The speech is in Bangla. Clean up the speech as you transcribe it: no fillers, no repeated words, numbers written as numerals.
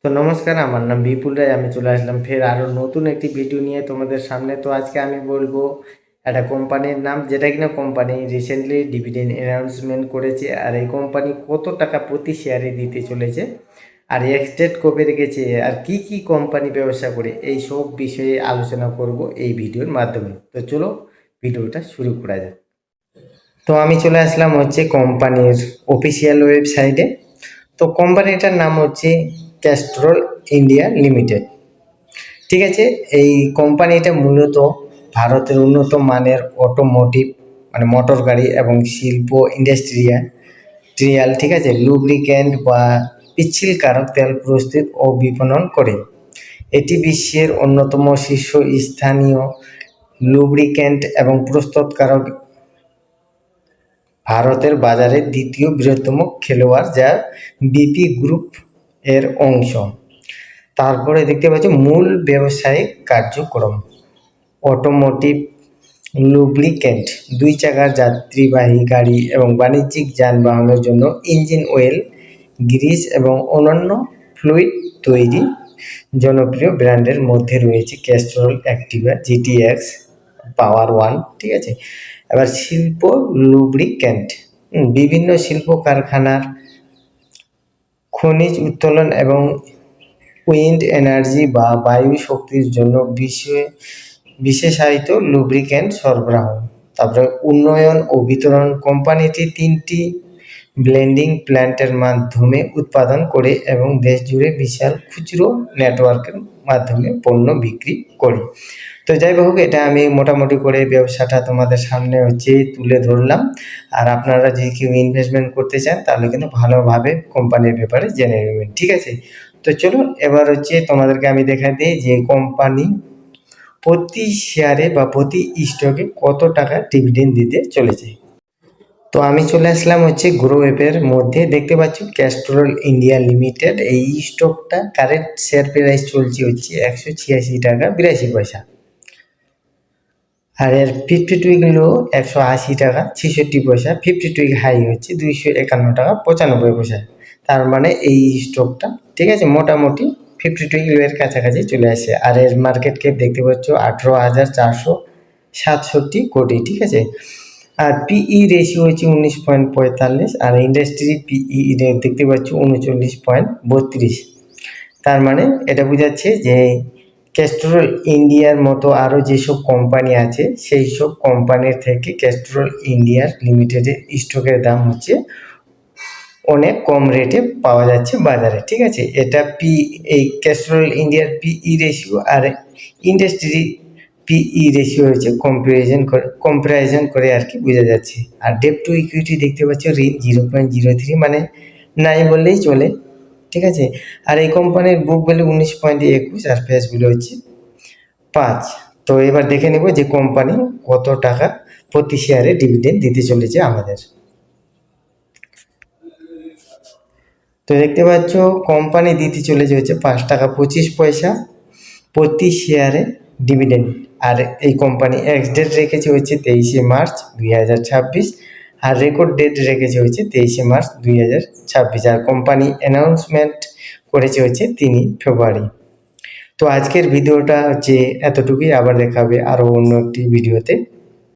তো নমস্কার, আমার নাম বিপুল রায়। আমি চলে আসলাম ফের আরও নতুন একটি ভিডিও নিয়ে তোমাদের সামনে। তো আজকে আমি বলবো একটা কোম্পানির নাম, যেটা কিনা কোম্পানি রিসেন্টলি ডিভিডেন্ড অ্যানাউন্সমেন্ট করেছে। আর এই কোম্পানি কত টাকা প্রতি শেয়ারে দিতে চলেছে, আর এক্সডেট কবে রেখেছে, আর কি কি কোম্পানি ব্যবসা করে, এই সব বিষয়ে আলোচনা করব এই ভিডিওর মাধ্যমে। তো চলো ভিডিওটা শুরু করা যাক। তো আমি চলে আসলাম কোম্পানির অফিসিয়াল ওয়েবসাইটে। তো কোম্পানিটার নাম ক্যাস্ট্রল ইন্ডিয়া লিমিটেড। ঠিক আছে, এই কোম্পানিটা মূলত ভারতের উন্নত মানের অটোমোটিভ মোটর গাড়ি এবং শিল্প ইন্ডাস্ট্রিয়াল ঠিক আছে লুব্রিক্যান্ট বা পিচ্ছিলকারক তেল প্রস্তুত ও বিপণন করে। এটি বিশ্বের অন্যতম শীর্ষস্থানীয় লুব্রিক্যান্ট এবং প্রস্তুতকারক, ভারতের বাজারে দ্বিতীয় বৃহত্তম খেলোয়াড়, যা বিপি গ্রুপ এর অংশ। তারপরে দেখতে পাচ্ছি মূল ব্যবসায়িক কার্যক্রম: অটোমোটিভ লুব্রিক্যান্ট, দুই চাকার যাত্রীবাহী গাড়ি এবং বাণিজ্যিক যানবাহনের জন্য ইঞ্জিন অয়েল, গ্রিস এবং অন্যান্য ফ্লুইড তৈরি। জনপ্রিয় ব্র্যান্ডের মধ্যে রয়েছে Castrol Activa, GTX, power one. ঠিক আছে, এবার শিল্প লুব্রিক্যান্ট, বিভিন্ন শিল্প কারখানার খনিজ উত্তোলন এবং উইন্ড এনার্জি বা বায়ু শক্তির জন্য বিশেষায়িত লুব্রিক্যান্ট সরবরাহ। তারপরে উন্নয়ন ও বিতরণ, কোম্পানিটি 3টি ব্লেন্ডিং প্ল্যান্টের মাধ্যমে উৎপাদন করে এবং দেশ জুড়ে বিশাল খুচরো নেটওয়ার্কের মাধ্যমে পণ্য বিক্রি করে। তো যাই হোক, এটা আমি মোটামুটি করে ব্যবসাটা তোমাদের সামনে তুলে ধরলাম। আর আপনারা যদি কেউ ইনভেস্টমেন্ট করতে চান, তাহলে কিন্তু ভালোভাবে কোম্পানির ব্যাপারে জেনে নেবেন। ঠিক আছে, তো চলুন এবার তোমাদেরকে আমি দেখা দিই যে কোম্পানি প্রতি শেয়ারে বা প্রতি স্টকে কত টাকা ডিভিডেন্ড দিতে চলেছে। তো আমি চলে আসলাম গ্রো অ্যাপের মধ্যে। দেখতে পাচ্ছ ক্যাস্ট্রল ইন্ডিয়া লিমিটেড, এই স্টকটা কারেন্ট শেয়ার প্রাইস চলছে 186 টাকা 82 পয়সা। আর এর 52 লো 180 টাকা 66 পয়সা। 52 হাই 251 টাকা 95 পয়সা। তার মানে এই স্টকটা ঠিক আছে মোটামুটি 52 এর কাছাকাছি চলে আসে। আর এর মার্কেট ক্যাপ দেখতে পাচ্ছ 18,467 কোটি। ঠিক আছে, আর পিই রেশিও 19.45, আর ইন্ডাস্ট্রি পিই দেখতে পাচ্ছ 39.32। তার মানে এটা বোঝাচ্ছে যে ক্যাস্ট্রল ইন্ডিয়ার মতো আরও যেসব কোম্পানি আছে, সেই সব কোম্পানির থেকে ক্যাস্ট্রল ইন্ডিয়ার লিমিটেডের স্টকের দাম অনেক কম রেটে পাওয়া যাচ্ছে বাজারে। ঠিক আছে, এটা এই ক্যাস্ট্রল ইন্ডিয়ার পিই রেশিও আর ইন্ডাস্ট্রি পিই রেশিও কম্পারিজন করে আর কি বোঝা যাচ্ছে। আর ডেট টু ইকুইটি দেখতে পাচ্ছ 0.03, মানে নাই বললেই চলে। ঠিক আছে, আর এই কোম্পানির বুক ভ্যালু 19.21 আর ফেস ভ্যালু 5। তো এবার দেখে নেব যে কোম্পানি কত টাকা প্রতি শেয়ারে ডিভিডেন্ড দিতে চলেছে আমাদের। তো দেখতে পাচ্ছ কোম্পানি দিতে চলেছে 5 টাকা 25 পয়সা প্রতি শেয়ারে ডিভিডেন্ড। আর এই কোম্পানি এক্স ডেট রেখেছে 23শে মার্চ 2026, আর রেকর্ড ডেট রেখেছে 23শে মার্চ 2026। আর কোম্পানি অ্যানাউন্সমেন্ট করেছে 3 ফেব্রুয়ারি। তো আজকের ভিডিওটা এতটুকুই। আবার দেখা হবে আরও অন্য একটি ভিডিওতে।